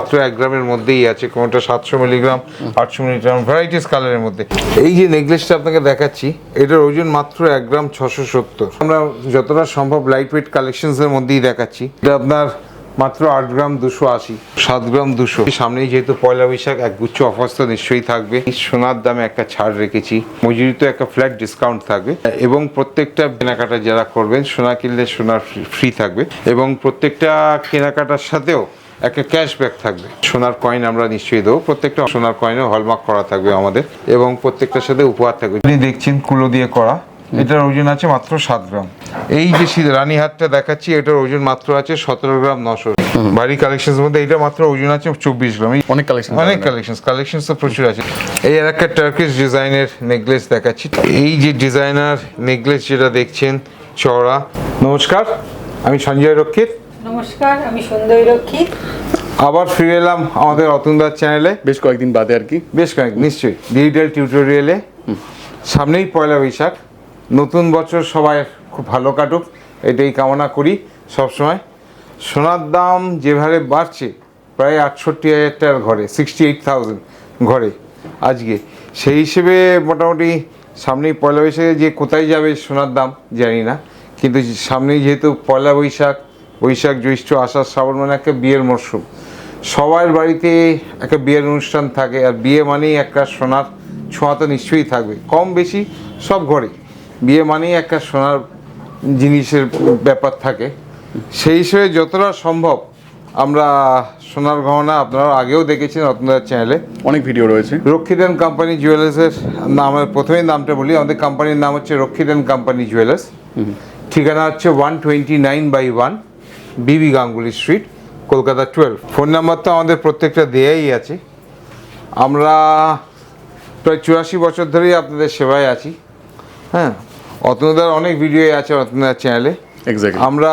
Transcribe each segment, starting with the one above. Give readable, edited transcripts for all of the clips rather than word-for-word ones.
মাত্র 1 গ্রামের মধ্যেই আছে, কোনটা 700 মিলিগ্রাম, 800 মিলিগ্রাম, ভ্যারাইটিস কালারের মধ্যে। এই যে নেকলেসটা আপনাকে দেখাচ্ছি, এটার ওজন মাত্র 1 গ্রাম 670। আমরা যতটা সম্ভব লাইট ওয়েট কালেকশনসের মধ্যেই দেখাচ্ছি। এটা আপনার মাত্র 8 গ্রাম 280, 7 গ্রাম 200। সামনেই যেহেতু পয়লা বৈশাখ, একগুচ্ছ অফার তো নিশ্চয়ই থাকবে। সোনার দামে একটা ছাড় রেখেছি, মজুরিতে একটা ফ্ল্যাট ডিসকাউন্ট থাকবে, এবং প্রত্যেকটা কেনাকাটা যারা করবেন সোনা কিনলে সোনার ফ্রি থাকবে, এবং প্রত্যেকটা কেনাকাটার সাথেও একটা ক্যাশব্যাক থাকবে। সোনার কয়েন আমরা নিশ্চয়ই দেবো, প্রত্যেকটা সোনার কয়েনে হলমার্ক করা থাকবে আমাদের, এবং প্রত্যেকটার সাথে উপহার থাকবে। আপনি দেখছেন কুলো দিয়ে করা, এটার ওজন আছে মাত্র 7 গ্রাম। এই যে রানীহাটটা দেখাচ্ছি, এটার ওজন মাত্র আছে 17 গ্রাম 900। বাড়ি কালেকশন মধ্যে এটা মাত্র ওজন আছে 24 গ্রাম। অনেক কালেকশন তো প্রচুর আছে। এই আর একটা টার্কিশ ডিজাইনের নেকলেস দেখাচ্ছি। এই যে ডিজাইনার নেকলেস যেটা দেখছেন চওড়া। নমস্কার, আমি সঞ্জয় রক্ষিত। নমস্কার, আমি সুন্দরী রক্ষিত। আবার ফিরে এলাম আমাদের অতুনদার চ্যানেলে, বেশ কয়েকদিন বাদে আর কি। নিশ্চয়ই ডিজিটাল টিউটোরিয়ালে। সামনেই পয়লা বৈশাখ, নতুন বছর সবাই খুব ভালো কাটুক এটাই কামনা করি সবসময়। সোনার দাম যেভাবে বাড়ছে, প্রায় 68,000 টাকার ঘরে, 68,000 ঘরে আজকে, সেই হিসেবে মোটামুটি সামনেই পয়লা বৈশাখে যে কোথায় যাবে সোনার দাম জানি না, কিন্তু সামনেই যেহেতু পয়লা বৈশাখ, বৈশাখ জ্যৈষ্ঠ আষাঢ় শ্রাবণ মানে একটা বিয়ের মরশুম, সবার বাড়িতে একটা বিয়ের অনুষ্ঠান থাকে, আর বিয়ে মানেই একটা সোনার ছোঁয়া তো নিশ্চয়ই থাকবে, কম বেশি সব ঘরে বিয়ে মানেই একটা সোনার জিনিসের ব্যাপার থাকে। সেই হিসেবে যতটা সম্ভব আমরা সোনার গহনা, আপনারা আগেও দেখেছেন আপনাদের চ্যানেলে অনেক ভিডিও রয়েছে। রক্ষিত অ্যান্ড কোম্পানি জুয়েলার্সের নামের প্রথমেই নামটা বলি, আমাদের কোম্পানির নাম হচ্ছে রক্ষিত অ্যান্ড কোম্পানি জুয়েলার্স। ঠিকানা হচ্ছে 129/1 বিবি Ganguly street, Kolkata 12। Phone number তো আমাদের প্রত্যেকটা দেয়াই আছে। আমরা প্রায় 84 বছর ধরেই আপনাদের সেবায় আছি। হ্যাঁ, অতনুদার অনেক ভিডিও আছে অতনুদার চ্যানেলে। এক্স্যাক্টলি। আমরা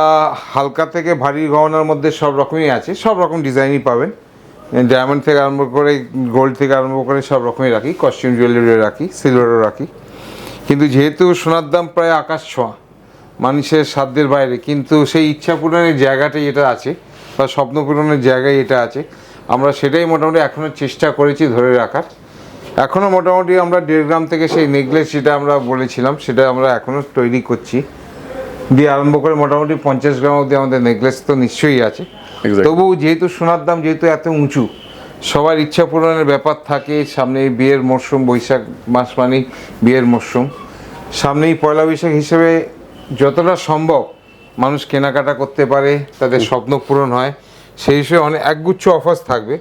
হালকা থেকে ভারী গহনার মধ্যে সব রকমই আছে, সব রকম ডিজাইনই পাবেন। ডায়মন্ড থেকে আরম্ভ করে গোল্ড থেকে আরম্ভ করে সব রকমই রাখি, কস্টিউম জুয়েলারিও রাখি, সিলভারও রাখি। কিন্তু যেহেতু সোনার দাম প্রায় আকাশ ছোঁয়া, মানুষের সাধ্যের বাইরে, কিন্তু সেই ইচ্ছা পূরণের জায়গাটা যেটা আছে, বা স্বপ্ন পূরণের জায়গায় এটা আছে, আমরা সেটাই মোটামুটি এখনও চেষ্টা করেছি ধরে রাখার। এখনও মোটামুটি আমরা 1.5 গ্রাম থেকে সেই নেকলেস যেটা আমরা বলেছিলাম সেটা আমরা এখনও তৈরি করছি, দিয়ে আরম্ভ করে মোটামুটি 50 গ্রাম অবধি আমাদের নেকলেস তো নিশ্চয়ই আছে। তবুও যেহেতু সোনার দাম যেহেতু এত উঁচু, সবার ইচ্ছা পূরণের ব্যাপার থাকে। সামনে বিয়ের মরশুম, বৈশাখ মাস মানেই বিয়ের মরশুম, সামনেই পয়লা বৈশাখ হিসেবে যতটা সম্ভব মানুষ কেনাকাটা করতে পারে, তাদের স্বপ্ন পূরণ হয়, সেই হিসেবে অনেক একগুচ্ছ অফার থাকবে।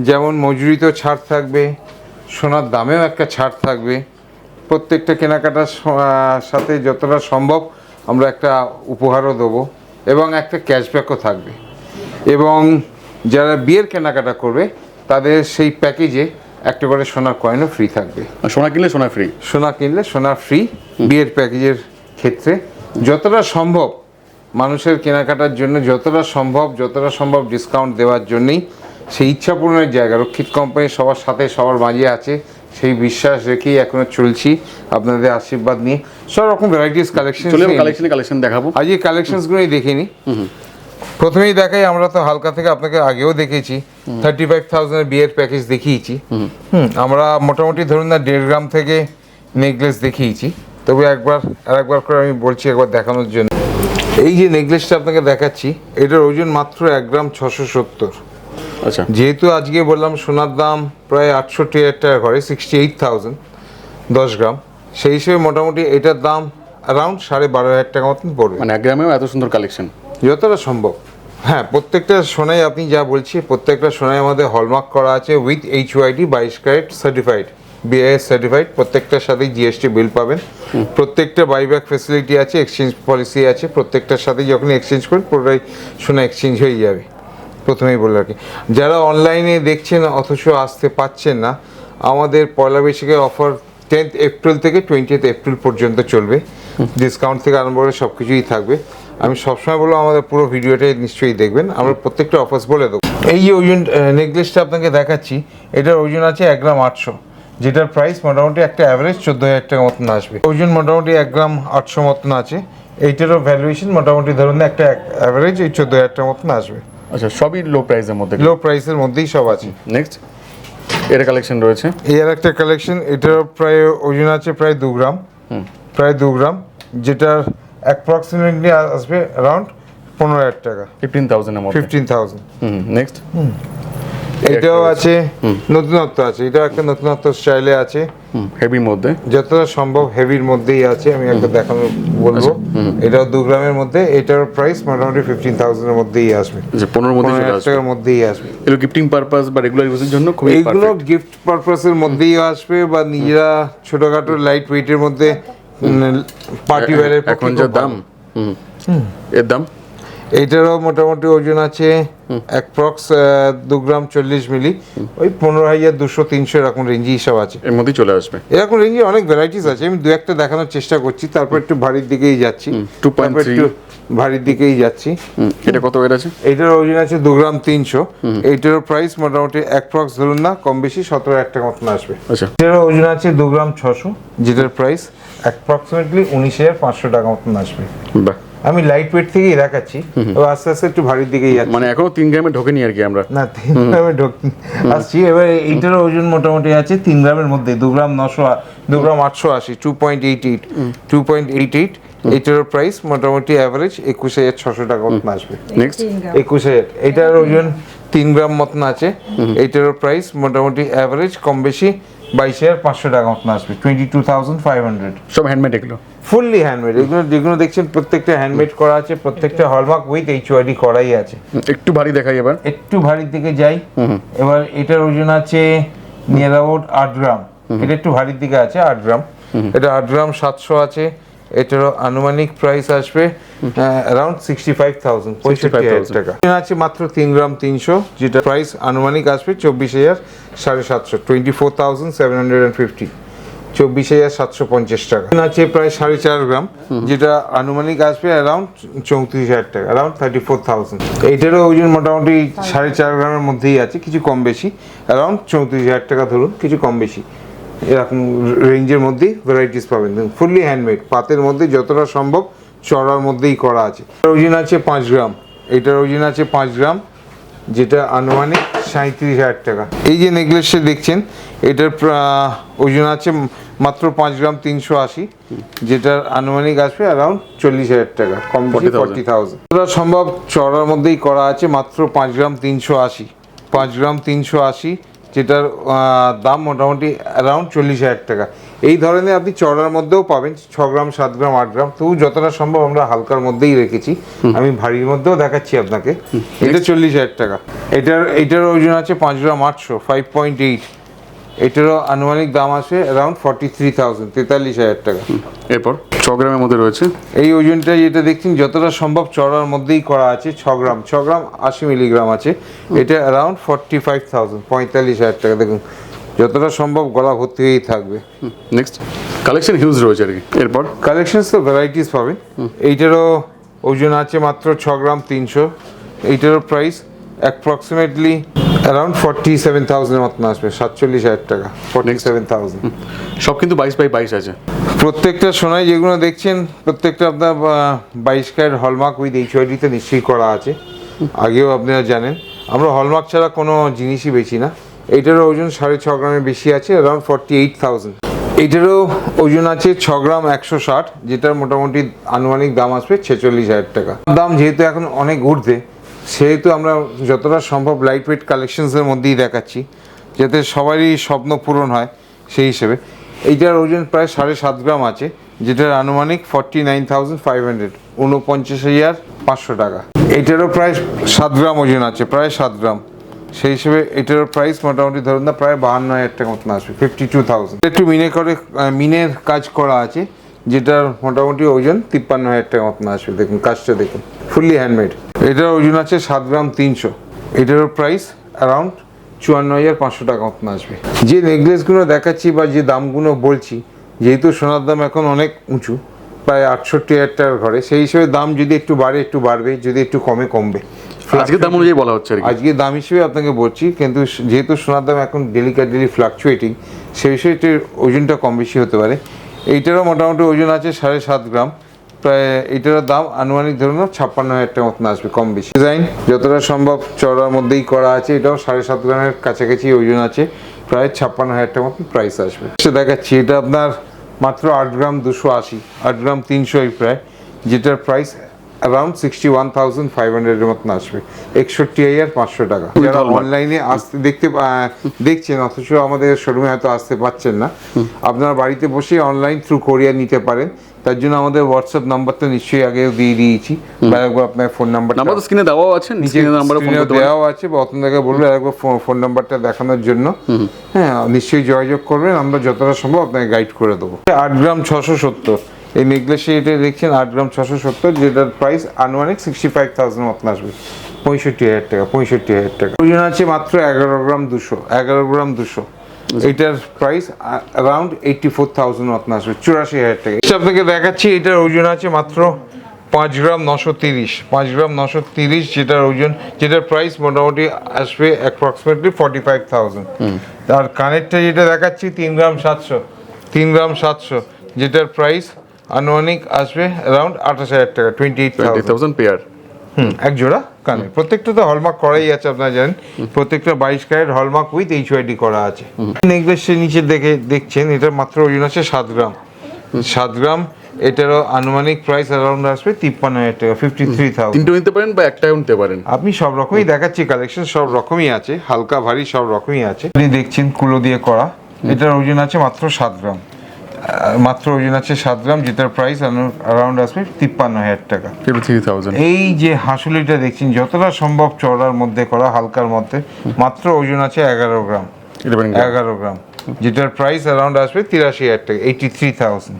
যেমন মজুরিতেও ছাড় থাকবে, সোনার দামেও একটা ছাড় থাকবে, প্রত্যেকটা কেনাকাটার সাথে যতটা সম্ভব আমরা একটা উপহারও দেবো, এবং একটা ক্যাশব্যাকও থাকবে। এবং যারা বিয়ের কেনাকাটা করবে তাদের সেই প্যাকেজে একটা করে সোনার কয়েনও ফ্রি থাকবে। সোনা কিনলে সোনা ফ্রি। সোনা কিনলে সোনা ফ্রি বিয়ের প্যাকেজের ক্ষেত্রে। যতটা সম্ভব মানুষের কেনাকাটার জন্য যতটা সম্ভব ডিসকাউন্ট দেওয়ার জন্যেই, সেই ইচ্ছা পূরণের জায়গা রক্ষিত কোম্পানি সবার সাথে সবার মাঝে আছে, সেই বিশ্বাস রেখেই এখনো চলছি আপনাদের আশীর্বাদ নিয়ে। সব রকম ভ্যারাইটিস কালেকশন দেখাবো। আজ এই কালেকশনসগুলোই দেখে নিই। প্রথমেই দেখাই, আমরা তো হালকা থেকে আপনাকে আগেও দেখেছি 35,000 এর বিয়ের প্যাকেজ দেখিয়েছি। আমরা মোটামুটি ধরুন না 1.5 গ্রাম থেকে নেকলেস দেখিয়েছি, তবে আরেকবার করে আমি বলছি একবার দেখানোর জন্য। এই যে নেকলেসটা আপনাকে দেখাচ্ছি, এটার ওজন মাত্র 1 গ্রাম 670। আচ্ছা, যেহেতু আজকে বললাম সোনার দাম প্রায় 68,000 টাকা ঘরে, 68,000 10 গ্রাম, সেই হিসেবে মোটামুটি এটার দাম অ্যারাউন্ড 12,500 টাকা মতন পড়বে। মানে 1 গ্রামেও এত সুন্দর কালেকশন যতটা সম্ভব। হ্যাঁ, প্রত্যেকটা সোনাই আপনি যা বলছি, প্রত্যেকটা সোনাই আমাদের হলমার্ক করা আছে with HYD 22 carat certified, BIS certified. প্রত্যেকটার সাথেই জিএসটি বিল পাবেন। প্রত্যেকটা বাইব্যাক ফেসিলিটি আছে, এক্সচেঞ্জ পলিসি আছে। প্রত্যেকটার সাথেই যখন এক্সচেঞ্জ করেন পুরোটাই সোনা এক্সচেঞ্জ হয়ে যাবে, প্রথমেই বলে রাখি। যারা অনলাইনে দেখছেন অথচ আসতে পাচ্ছেন না, আমাদের পয়লা বৈশাখের অফার 10th এপ্রিল থেকে 20th এপ্রিল পর্যন্ত চলবে। ডিসকাউন্ট থেকে আরম্ভ করে সব কিছুই থাকবে। আমি সবসময় বলবো আমাদের পুরো ভিডিওটাই নিশ্চয়ই দেখবেন, আমরা প্রত্যেকটা অফার্স বলে দেবো। এই যে ওজন নেকলেসটা আপনাকে দেখাচ্ছি, এটার ওজন আছে 1 গ্রাম 800, যেটার প্রাইস মোটামুটি একটা অ্যাভারেজ 14,000 টাকা মতন আসবে। ওজন মোটামুটি 1 গ্রাম 800 মতন আছে। এইটারও ভ্যালুয়েশন মোটামুটি ধরুন একটা অ্যাভারেজ এই 14,000 টাকা মতন আসবে। আচ্ছা, সবই লো প্রাইসের মধ্যে। লো প্রাইসের মধ্যেই সব আছে। নেক্সট এর কালেকশন রয়েছে। এই আর একটা কালেকশন, এটার প্রায় ওজন আছে প্রায় 2 গ্রাম, প্রায় 2 গ্রাম, যেটার অ্যাপ্রক্সিমেটলি আসবে অ্যারাউন্ড 15,000 টাকা, 15,000 এর মধ্যে। 15,000। নেক্সট এটাও আছে, নতুনত্ব আছে, এটা একটা নতুনত্ব স্টাইলে আছে, হেভির মধ্যে। যতটা সম্ভব হেভির মধ্যেই আছে। আমি একটা দেখানো বলবো, এটাও 2 গ্রামের মধ্যে, এটার প্রাইস মোটামুটি 15,000 এর মধ্যেই আসবে, যে 15 এর মধ্যে চলে 15,000 আসবে। টাকার মধ্যেই আসবে। এগুলো গিফটিং পারপাস বা রেগুলার ইউজের জন্য খুবই এইগুলো পারফেক্ট। গিফট পারপাসের মধ্যেই আসবে, বা নিজেরা ছোটখাটো লাইট ওয়েটের মধ্যে পার্টি ওয়্যারের এখন যা দাম, এর দাম এইটারও মোটামুটি ওজন আছে অ্যাপ্রক্স 2 গ্রাম 40 মিলি, ওই 15,200-300 এরকম রেঞ্জি হিসাব আছে। এর মধ্যেই চলে আসবে। এরকম রেঞ্জে অনেক ভ্যারাইটিস আছে, আমি দু একটা দেখানোর চেষ্টা করছি, তারপর একটু ভারীর দিকেই যাচ্ছি, 2.3 তারপর একটু ভারীর দিকেই যাচ্ছি। এটা কত ওয়েট আছে? এইটার ওজন আছে 2 গ্রাম 300, এইটারও প্রাইস মোটামুটি অ্যাপ্রক্স ধরুন না কম বেশি 17,000 টাকা মতন আসবে। আচ্ছা, এটারও ওজন আছে 2 গ্রাম 600, যেটার প্রাইস অ্যাপ্রক্সিমেটলি 19,500 টাকা মতন আসবে। বাহ, আমি লাইট ওয়েট থেকেই দেখাচ্ছি, এবার আস্তে আস্তে একটু ভারীর দিকেই যাচ্ছি। মানে এখনো 3 গ্রামে ঢোকেনি আর কি আমরা। না, 3 গ্রামে আসছি। এবার এইটারও ওজন মোটামুটি আছে 3 গ্রামের মধ্যে, 2 গ্রাম 880, 2.88। এইটারও প্রাইস মোটামুটি অ্যাভারেজ 21,600 টাকা মতন আসবে। নেক্সট 21,000। এটার ওজন 3 গ্রাম মতন আছে, এইটারও প্রাইস মোটামুটি অ্যাভারেজ কম বেশি 22,500 টাকা মতন আসবে, 22,500। সব হ্যান্ডমেড এগুলো। ফুললি হ্যান্ডমেড, এগুলো যেগুলো দেখছেন প্রত্যেকটা হ্যান্ডমেড করা আছে, প্রত্যেকটা হলমার্ক উইথ HUID করাই আছে। একটু ভারী দেখাই এবার। একটু ভারীর দিকে যাই, এবার এটার ওজন আছে নিয়ার অ্যাবাউট 8 গ্রাম, এটা একটু ভারীর দিকে আছে 8 গ্রাম, এটা 8 গ্রাম 700 আছে। এটারও আনুমানিক প্রাইস আসবে অ্যারাউন্ড 65,000, 65,000 টাকা। এটা আছে মাত্র 3 গ্রাম 300, যেটা প্রাইস আনুমানিক আসবে 24,750, 24,750, 24,750 টাকা। আছে প্রায় 4.5 গ্রাম, যেটা আনুমানিক আসবে অ্যারাউন্ড 34,000 টাকা, অ্যারাউন্ড 34,000। এইটারও ওজন মোটামুটি 4.5 গ্রামের মধ্যেই আছে, কিছু কম বেশি, অ্যারাউন্ড 34,000 টাকা ধরুন, কিছু কম বেশি এরকম রেঞ্জের মধ্যেই ভ্যারাইটিস পাবেন। ফুললি হ্যান্ডমেড, পাতের মধ্যে যতটা সম্ভব চড়ার মধ্যেই করা আছে। এটার ওজন আছে 5 গ্রাম, এটার ওজন আছে 5 গ্রাম, যেটা আনুমানিক 37,000 টাকা। এই যে নেকলেসটা দেখছেন, এটার ওজন আছে মাত্র 5 গ্রাম 380, যেটার আনুমানিক আসবে অ্যারাউন্ড 40,000 টাকা, কম বেশি 40,000। যতটা সম্ভব চড়ার মধ্যেই করা আছে, মাত্র 5 গ্রাম 380, 5 গ্রাম 380, যেটার দাম মোটামুটি অ্যারাউন্ড 40,000 টাকা। এই ধরনের আপনি চড়ার মধ্যেও পাবেন 6 গ্রাম 7 গ্রাম 8 গ্রাম, তবু যতটা সম্ভব আমরা হালকার মধ্যেই রেখেছি। আমি ভারীর মধ্যেও দেখাচ্ছি আপনাকে। এটা 40,000 টাকা। এটার ওজন আছে 5 গ্রাম 800, 5.8, এটারও আনুমানিক দাম আসে অ্যারাউন্ড 43,000, 43,000 টাকা। এরপর 6 গ্রামের মধ্যে রয়েছে এই ওজনটা যেটা দেখছেন যতটা সম্ভব চড়ার মধ্যেই করা আছে, 6 গ্রাম 80 মিলিগ্রাম আছে, এটা অ্যারাউন্ড 45,000, 45,000 টাকা। দেখুন যতটা সম্ভব গলা ভর্তি হয়েই থাকবে। নেক্সট কালেকশন হিউজ রয়েছে আর কি। এরপর কালেকশনস তো ভ্যারাইটিস পাবেন। এইটারও ওজন আছে মাত্র 6 গ্রাম 300, এইটারও প্রাইস অ্যাপ্রক্সিমেটলি অ্যারাউন্ড 47,000 মতন আসবে, 47,000 টাকা, 47,000। সব কিন্তু 22x22 আছে। প্রত্যেকটা সোনায় যেগুলো দেখছেন প্রত্যেকটা আপনার 22 ক্যারেট হলমার্ক উইথ HUID তে নিশ্চয়ই করা আছে, আগেও আপনারা জানেন। আমরা হলমার্ক ছাড়া কোনো জিনিসই বেচি না। এইটারও ওজন 6.5 গ্রামের বেশি আছে, অ্যারাউন্ড 48,000। এইটারও ওজন আছে 6 গ্রাম 160, যেটার মোটামুটি আনুমানিক দাম আসবে 46,000 টাকা। দাম যেহেতু এখন অনেক ঊর্ধ্বে, সেহেতু আমরা যতটা সম্ভব লাইট ওয়েট কালেকশনসের মধ্যেই দেখাচ্ছি, যাতে সবারই স্বপ্ন পূরণ হয় সেই হিসেবে। এইটার ওজন প্রায় 7.5 গ্রাম আছে, যেটার আনুমানিক 49,500, 49,500 টাকা। এইটারও প্রায় 7 গ্রাম ওজন আছে, প্রায় 7 গ্রাম, সেই হিসেবে এটারও প্রাইস মোটামুটি ধরুন না প্রায় 52,000 টাকা মতন আসবে, 52,000। একটু মিনের কাজ করা আছে, যেটার মোটামুটি ওজন 53,000 টাকা মতন আসবে। দেখুন কাজটা দেখুন, ফুললি হ্যান্ডমেড। এটার ওজন আছে 7 গ্রাম 300, এটারও প্রাইস অ্যারাউন্ড 54,500 টাকা মতন আসবে। যে নেকলেসগুলো দেখাচ্ছি বা যে দামগুলো বলছি, যেহেতু সোনার দাম এখন অনেক উঁচু, প্রায় 68,000 টাকার ঘরে, সেই হিসেবে দাম যদি একটু বাড়ে একটু বাড়বে, যদি একটু কমবে। আজকে দাম অনুযায়ী বলা হচ্ছে আর কি। আজকে দাম হিসেবে আপনাকে বলছি, কিন্তু যেহেতু সোনার দাম এখন ডেলি ফ্লাকচুয়েটিং, সেই বিষয়ে ওজনটা কম বেশি হতে পারে। এইটারও মোটামুটি ওজন আছে 7.5 গ্রাম, প্রায় এটার দাম আনুমানিক ধরুন 56,000 টাকা মতন আসবে, কম বেশি। ডিজাইন যতটা সম্ভব চড়ার মধ্যেই করা আছে, এটাও 7.5 গ্রামের কাছাকাছি ওজন আছে, প্রায় 56,000 টাকা মতন প্রাইস আসবে। সে দেখাচ্ছি, এটা আপনার মাত্র 8 গ্রাম 280, 8 গ্রাম 300 প্রায়, যেটার প্রাইস অ্যারাউন্ড 61,500 এর মতন আসবে, 61,500 টাকা। যারা অনলাইনে আসতে দেখছেন অথচ আমাদের শোরুমে হয়তো আসতে পারছেন না, আপনারা বাড়িতে বসে অনলাইন থ্রু কোরিয়ার নিতে পারেন। তার জন্য আমাদের হোয়াটসঅ্যাপ নাম্বারটা নিশ্চয়ই আগেও দিয়ে দিয়েছি, বা একবার আপনার ফোন নাম্বারটা নাম্বার তো স্ক্রিনে দেওয়াও আছে, নিচে নাম্বারে ফোন করতে পারেন। দেওয়াও আছে, বা অতনদাকে বলবো একবার ফোন নাম্বারটা দেখানোর জন্য। হ্যাঁ, নিশ্চয়ই যোগাযোগ করবেন, আমরা যতটা সম্ভব আপনাকে গাইড করে দেবো। 8 গ্রাম 670 এই নেকলেসে এটা দেখছেন, 8 গ্রাম 670, যেটার প্রাইস আনুমানিক 65,000 মতন আসবে, 65,000 টাকা, 65,000 টাকা। ওজন আছে মাত্র 11 গ্রাম 200, 11 গ্রাম 200, এটার প্রাইস অ্যারাউন্ড 84,000 মতন আসবে, 84,000 টাকা। এটা আপনাকে দেখাচ্ছি, এটার ওজন আছে মাত্র 5 গ্রাম 930, 5 গ্রাম 930, যেটার ওজন, যেটার প্রাইস মোটামুটি আসবে অ্যাপ্রক্সিমেটলি 45,000। আর কানেরটা যেটা দেখাচ্ছি 3 গ্রাম 700, 3 গ্রাম 700, যেটার প্রাইস আনুমানিক আসবে অ্যারাউন্ড 28,000 টাকা, 28,000 পেয়ার। এক জোড়া কানে। প্রত্যেকটা তো হলমার্ক করাই আছে, আপনারা জানেন, প্রত্যেকটা 22 ক্যারেট হলমার্ক উইথ HYD করা আছে। নেকলেসের নিচে দেখছেন, এটার মাত্র ওজন আছে 7 গ্রাম, 7 গ্রাম, এটারও আনুমানিক প্রাইস অ্যারাউন্ড আসবে 53,000 টাকা, 53,000। তিনটে নিতে পারেন বা একটাও নিতে পারেন। আপনি সব রকমই দেখাচ্ছি, কালেকশন সব রকমই আছে, হালকা ভারী সব রকমই আছে। আপনি দেখছেন কুলো দিয়ে করা, এটার ওজন আছে মাত্র 7 গ্রাম, মাত্র ওজন আছে 7 গ্রাম, যেটার প্রাইস অ্যারাউন্ড আসবে 53,000 টাকা। 53,000। এই যে হাঁসুলিটা দেখছেন, যতটা সম্ভব চওড়ার মধ্যে করা, হালকার মধ্যে, মাত্র ওজন আছে 11 গ্রাম, 11 গ্রাম, যেটার প্রাইস অ্যারাউন্ড আসবে 83,000 টাকা, 83,000।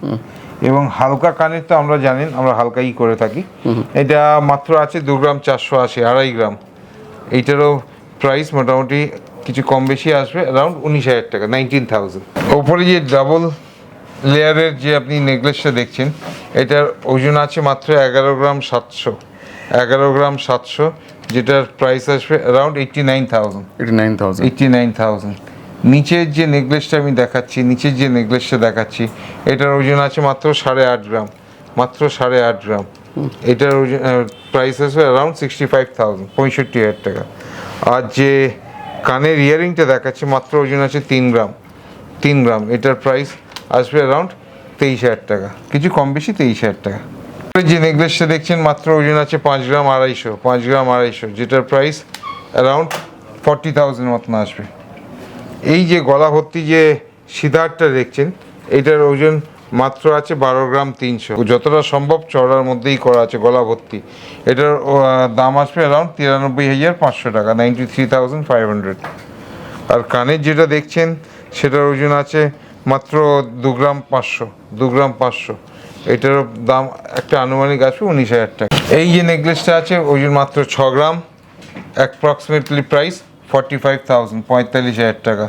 এবং হালকা কানের তো আমরা জানেন, আমরা হালকাই করে থাকি, এটা মাত্র আছে 2 গ্রাম 480, 2.5 গ্রাম, এইটারও প্রাইস মোটামুটি কিছু কম বেশি আসবে, অ্যারাউন্ড 19,000 টাকা, 19,000। ওপরে যে ডাবল লেয়ারের যে আপনি নেকলেসটা দেখছেন, এটার ওজন আছে মাত্র 11 গ্রাম 700, 11 গ্রাম 700, যেটার প্রাইস আসবে অ্যারাউন্ড 89,000, 89,000। নিচের যে নেকলেসটা আমি দেখাচ্ছি, নিচের যে নেকলেসটা দেখাচ্ছি, এটার ওজন আছে মাত্র 8.5 গ্রাম, মাত্র 8.5 গ্রাম, এটার ওজন প্রাইস আসবে অ্যারাউন্ড 65,000, 65,000 টাকা। আর যে কানের ইয়ারিংটা দেখাচ্ছি, মাত্র ওজন আছে 3 গ্রাম, 3 গ্রাম, এটার প্রাইস আসবে অ্যারাউন্ড 23,000 টাকা, কিছু কম বেশি 23,000 টাকা। যে নেকলেসটা দেখছেন, মাত্র ওজন আছে 5 গ্রাম 250, 5 গ্রাম 250, যেটার প্রাইস অ্যারাউন্ড 40,000 মতন আসবে। এই যে গলা ভর্তি যে সিদারটা দেখছেন, এটার ওজন মাত্র আছে 12 গ্রাম 300, যতটা সম্ভব চড়ার মধ্যেই করা আছে, গলা ভর্তি। এটার দাম আসবে অ্যারাউন্ড 93,500 টাকা, 93,500। আর কানের যেটা দেখছেন, সেটার ওজন আছে মাত্র 2 গ্রাম 500, 2 গ্রাম 500, এটার দাম একটা আনুমানিক আসবে 19,000 টাকা। এই যে নেকলেসটা আছে, ওজন মাত্র 6 গ্রাম, অ্যাপ্রক্সিমেটলি প্রাইস 45,000, 45,000 টাকা।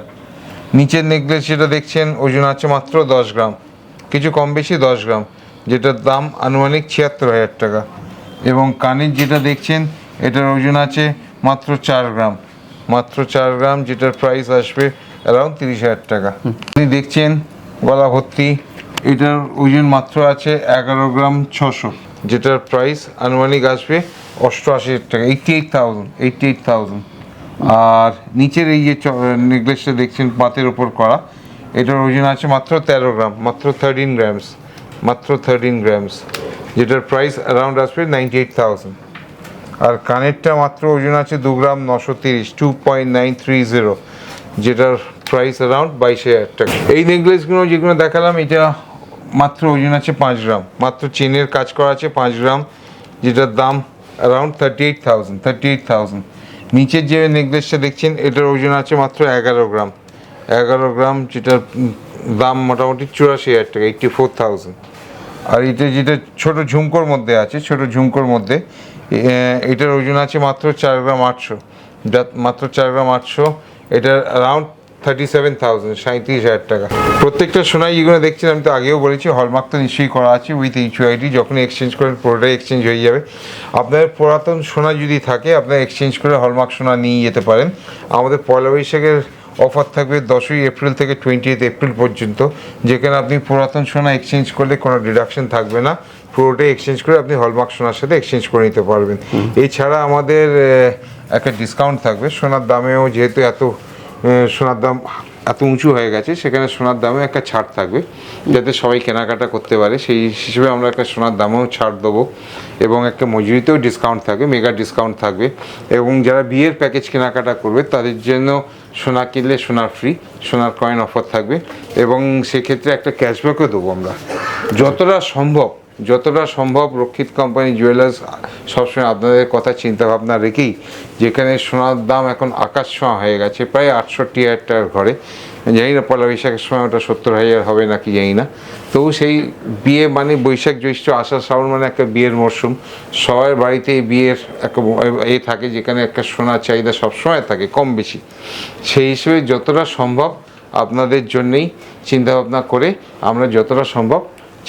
নিচের নেকলেস যেটা দেখছেন, ওজন আছে মাত্র 10 গ্রাম, কিছু কম বেশি 10 গ্রাম, যেটার দাম আনুমানিক 76,000 টাকা। এবং কানের যেটা দেখছেন, এটার ওজন আছে মাত্র 4 গ্রাম, মাত্র 4 গ্রাম, যেটার প্রাইস আসবে অ্যারাউন্ড 30,000 টাকা। আপনি দেখছেন গলা ভর্তি, এটার ওজন মাত্র আছে 11 গ্রাম 600, যেটার প্রাইস আনুমানিক আসবে 88,000 টাকা, 88,000, 88,000। আর নিচের এই যে নেকলেসটা দেখছেন পাতের ওপর করা, এটার ওজন আছে মাত্র 13 গ্রাম, মাত্র 13 গ্রামস, মাত্র 13 গ্রামস, যেটার প্রাইস অ্যারাউন্ড আসবে 98,000। আর কানেরটা মাত্র ওজন আছে 2 গ্রাম 930, 2.930, যেটার প্রাইস অ্যারাউন্ড 22,000 টাকা। এই নেকলেসগুলো যেগুলো দেখালাম, এটা মাত্র ওজন আছে 5 গ্রাম, মাত্র চেনের কাজ করা আছে 5 গ্রাম, যেটার দাম অ্যারাউন্ড 38,000, 38,000। নিচের যে নেকলেসটা দেখছেন, এটার ওজন আছে মাত্র 11 গ্রাম, 11 গ্রাম, যেটার দাম মোটামুটি 84,000 টাকা, 84,000। আর এটা যেটা ছোট ঝুমকোর মধ্যে আছে, ছোট ঝুমকোর মধ্যে, এটার ওজন আছে মাত্র 4 গ্রাম 800, মাত্র 4 গ্রাম 800, এটার অ্যারাউন্ড 37,000, 37,000 টাকা। প্রত্যেকটা সোনাই যেগুলো দেখছেন, আমি তো আগেও বলেছি, হলমার্ক তো নিশ্চয়ই করা আছে উইথ HYD। যখন এক্সচেঞ্জ করেন পুরোটাই এক্সচেঞ্জ হয়ে যাবে। আপনার পুরাতন সোনা যদি থাকে, আপনার এক্সচেঞ্জ করে হলমার্ক সোনা নিয়ে যেতে পারেন। আমাদের পয়লা বৈশাখের অফার থাকবে 10ই এপ্রিল থেকে 20 এপ্রিল পর্যন্ত, যেখানে আপনি পুরাতন সোনা এক্সচেঞ্জ করলে কোনো ডিডাকশন থাকবে না, পুরোটাই এক্সচেঞ্জ করে আপনি হলমার্ক সোনার সাথে এক্সচেঞ্জ করে নিতে পারবেন। এছাড়া আমাদের একটা ডিসকাউন্ট থাকবে সোনার দামেও, যেহেতু সোনার দাম এত উঁচু হয়ে গেছে, সেখানে সোনার দামেও একটা ছাড় থাকবে যাতে সবাই কেনাকাটা করতে পারে, সেই হিসেবে আমরা একটা সোনার দামেও ছাড় দেবো এবং একটা মজুরিতেও ডিসকাউন্ট থাকবে, মেগা ডিসকাউন্ট থাকবে। এবং যারা বিয়ের প্যাকেজ কেনাকাটা করবে তাদের জন্য সোনা কিনলে সোনার ফ্রি, সোনার কয়েন অফার থাকবে এবং সেক্ষেত্রে একটা ক্যাশব্যাকও দেবো আমরা। যতটা সম্ভব রক্ষিত কোম্পানি জুয়েলার্স সবসময় আপনাদের কথা চিন্তা ভাবনা রেখেই, যেখানে সোনার দাম এখন আকাশ ছোঁয়া হয়ে গেছে, প্রায় 68,000 টাকার ঘরে, জানি না পয়লা বৈশাখের সময় ওটা 70,000 হবে নাকি জানি না। তবু সেই বিয়ে মানে বৈশাখ জ্যৈষ্ঠ আষাঢ় শ্রাবণ মানে একটা বিয়ের মরশুম, সবার বাড়িতেই বিয়ের একটা থাকে, যেখানে একটা সোনার চাহিদা সবসময় থাকে কম বেশি। সেই হিসেবে যতটা সম্ভব আপনাদের জন্যেই চিন্তাভাবনা করে আমরা যতটা সম্ভব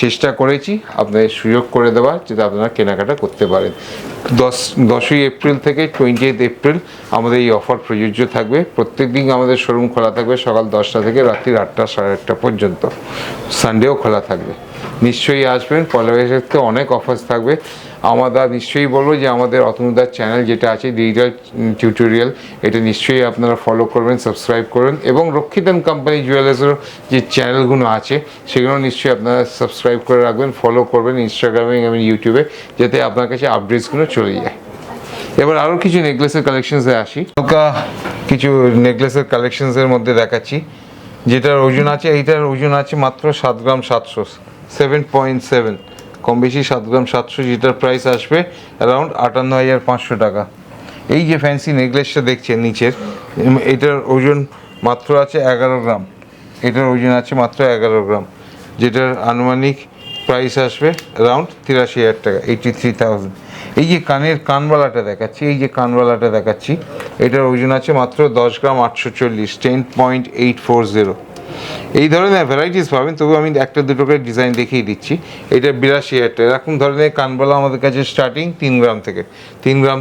চেষ্টা করেছি আপনাদের সুযোগ করে দেওয়ার, যাতে আপনারা কেনাকাটা করতে পারেন। 10ই এপ্রিল থেকে 20 এপ্রিল আমাদের এই অফার প্রযোজ্য থাকবে। প্রত্যেক দিন আমাদের শোরুম খোলা থাকবে সকাল 10টা থেকে রাত্রি 8টা সাড়ে 8টা পর্যন্ত, সানডেও খোলা থাকবে। নিশ্চয়ই আসবেন, পয়লা বৈশাখে অনেক অফার্স থাকবে। আমরা নিশ্চয়ই বলবো যে আমাদের অতনুদার চ্যানেল যেটা আছে ডিজিটাল টিউটোরিয়াল, এটা নিশ্চয়ই আপনারা ফলো করবেন, সাবস্ক্রাইব করবেন এবং রক্ষিতন কোম্পানি জুয়েলার্সের যে চ্যানেলগুলো আছে সেগুলো নিশ্চয়ই আপনারা সাবস্ক্রাইব করে রাখবেন, ফলো করবেন ইনস্টাগ্রামে এবং ইউটিউবে, যাতে আপনার কাছে আপডেটসগুলো চলে যায়। এবার আরও কিছু নেকলেসের কালেকশনসে আসি। হালকা কিছু নেকলেসের কালেকশনসের মধ্যে দেখাচ্ছি, যেটার ওজন আছে, এইটার ওজন আছে মাত্র 7 গ্রাম 700, 7.7, কম বেশি 7 গ্রাম 700, যেটার প্রাইস আসবে অ্যারাউন্ড 58,500 টাকা। এই যে ফ্যান্সি নেকলেসটা দেখছেন নিচের, এটার ওজন মাত্র আছে 11 গ্রাম, এটার ওজন আছে মাত্র 11 গ্রাম, যেটার আনুমানিক প্রাইস আসবে অ্যারাউন্ড 83,000 টাকা, 83,000। এই যে কানবালাটা দেখাচ্ছি, এটার ওজন আছে মাত্র 10 গ্রাম 840, 10.840। এই ধরনের ভ্যারাইটিস পাবেন, তবু আমি একটা দুটো করে ডিজাইন দেখিয়ে দিচ্ছি। এটা 82,000 টাকা। এরকম ধরনের কানবালা আমাদের কাছে স্টার্টিং 3 গ্রাম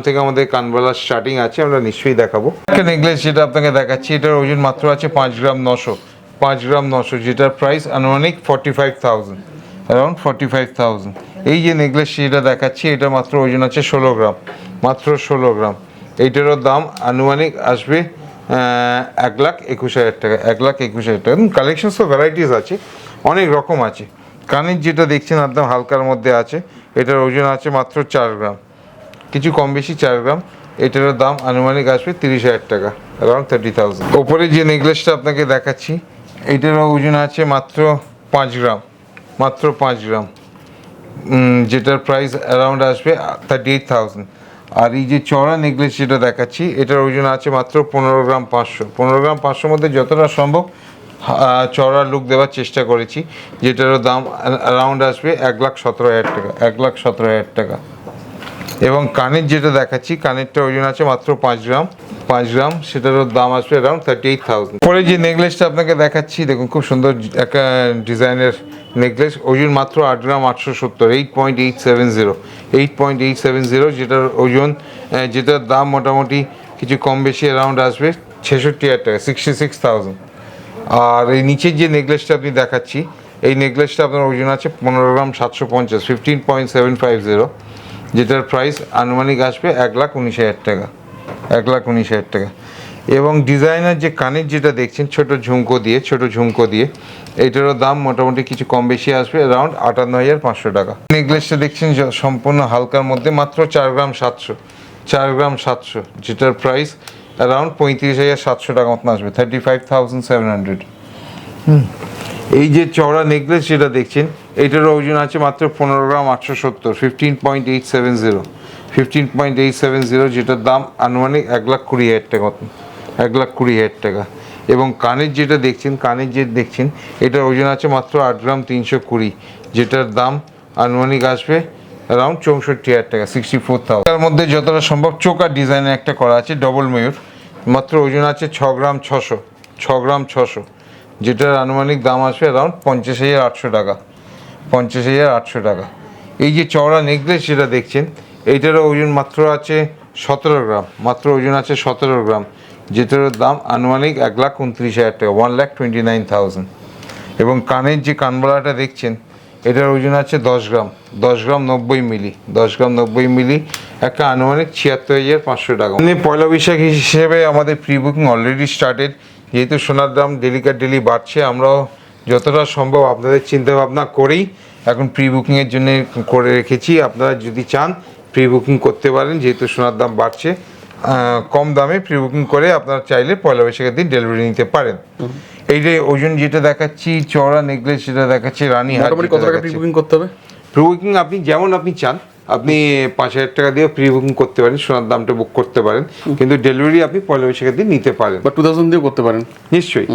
থেকে আমাদের কানবালা স্টার্টিং আছে, আমরা নিশ্চয়ই দেখাবো। একটা নেকলেস যেটা আপনাকে দেখাচ্ছি, এটার ওজন মাত্র আছে 5 গ্রাম 900, যেটার প্রাইস আনুমানিক 45,000, অ্যারাউন্ড 45,000। এই যে নেকলেস যেটা দেখাচ্ছি, এটা মাত্র ওজন আছে 16 গ্রাম, এইটারও দাম আনুমানিক আসবে 1,21,000 টাকা, 1,21,000 টাকা। কালেকশন তো ভ্যারাইটিস আছে, অনেক রকম আছে। কানের যেটা দেখছেন একদম হালকার মধ্যে আছে, এটার ওজন আছে মাত্র 4 গ্রাম, কিছু কম বেশি 4 গ্রাম, এটারও দাম আনুমানিক আসবে 30,000 টাকা, অ্যারাউন্ড 30,000। ওপরে যে নেকলেসটা আপনাকে দেখাচ্ছি, এটারও ওজন আছে মাত্র 5 গ্রাম, যেটার প্রাইস অ্যারাউন্ড আসবে 38,000। আর এই যে চড়া নেকলেস যেটা দেখাচ্ছি, এটার ওজন আছে মাত্র 15 গ্রাম 500 মধ্যে যতটা সম্ভব চড়া লুক দেওয়ার চেষ্টা করেছি, যেটারও দাম অ্যারাউন্ড আসবে 1,17,000 টাকা। এবং কানের যেটা দেখাচ্ছি, কানেরটা ওজন আছে মাত্র 5 গ্রাম, সেটারও দাম আসবে অ্যারাউন্ড 38,000। পরে যে নেকলেসটা আপনাকে দেখাচ্ছি, দেখুন খুব সুন্দর একটা ডিজাইনের নেকলেস, ওজন মাত্র 8 গ্রাম 870, 8.870, যেটার ওজন, যেটার দাম মোটামুটি কিছু কম বেশি অ্যারাউন্ড আসবে 66,000 টাকা, 66,000। আর এই নিচের যে নেকলেসটা আপনি দেখাচ্ছি, এই নেকলেসটা আপনার ওজন আছে 15 গ্রাম 750, 15.750, যেটার প্রাইস আনুমানিক আসবে 1,19,000 টাকা, 1,19,000 টাকা। এবং ডিজাইনার যে কানের যেটা দেখছেন ছোট ঝুমকো দিয়ে, এইটারও দাম মোটামুটি কিছু কম বেশি আসবে অ্যারাউন্ড 58,500 টাকা। নেকলেসটা দেখছেন সম্পূর্ণ হালকার মধ্যে, মাত্র 4 গ্রাম 700, যেটার প্রাইস অ্যারাউন্ড 35,700 টাকা মতন আসবে, 35,700। এই যে চওড়া নেকলেস যেটা দেখছেন, এইটার ওজন আছে মাত্র 15 গ্রাম 870, 15.870, যেটার দাম আনুমানিক 1,20,000 টাকা মতন, 1,20,000 টাকা। এবং কানের যেটা দেখছেন, এটার ওজন আছে মাত্র 8 গ্রাম 320, যেটার দাম আনুমানিক আসবে অ্যারাউন্ড 64,000 টাকা, 64,000। তার মধ্যে যতটা সম্ভব চোকার ডিজাইনের একটা করা আছে ডবল ময়ূর, মাত্র ওজন আছে 6 গ্রাম 600, যেটার আনুমানিক দাম আসবে অ্যারাউন্ড 50,800 টাকা, 50,800 টাকা। এই যে চওড়া নেকলেস যেটা দেখছেন, এইটারও ওজন মাত্র আছে 17 গ্রাম, যেটার দাম আনুমানিক 1,29,000 টাকা, 1,29,000। এবং কানের যে কানবালাটা দেখছেন, এটার ওজন আছে 10 গ্রাম, 10 গ্রাম 90 মিলি, 10 গ্রাম 90 মিলি, একটা আনুমানিক 76,500 টাকা। এমনি পয়লা বৈশাখ হিসেবে আমাদের প্রি বুকিং অলরেডি স্টার্টেড। যেহেতু সোনার দাম ডেলি বাড়ছে, আমরাও যতটা সম্ভব আপনাদের চিন্তা ভাবনা করেই এখন প্রি বুকিংয়ের জন্য করে রেখেছি। আপনারা যদি চান প্রি বুকিং করতে পারেন, যেহেতু সোনার দাম বাড়ছে, কম দামে প্রি বুকিং করে আপনারা চাইলে পয়লা বৈশাখের দিন ডেলিভারি নিতে পারেন। এই যে ওজন যেটা দেখাচ্ছি, চওড়া নেকলেস যেটা দেখাচ্ছি, রানী হার, মোটামুটি কত টাকা প্রি বুকিং করতে হবে? প্রি বুকিং আপনি যেমন আপনি চান, আপনি 5,000 টাকা দিয়ে প্রি বুকিং করতে পারেন, সোনার দামটা বুক করতে পারেন, কিন্তু ডেলিভারি আপনি পয়লা বৈশাখের দিন নিতে পারেন, বা 2000 দিয়েও করতে পারেন। নিশ্চয়ই।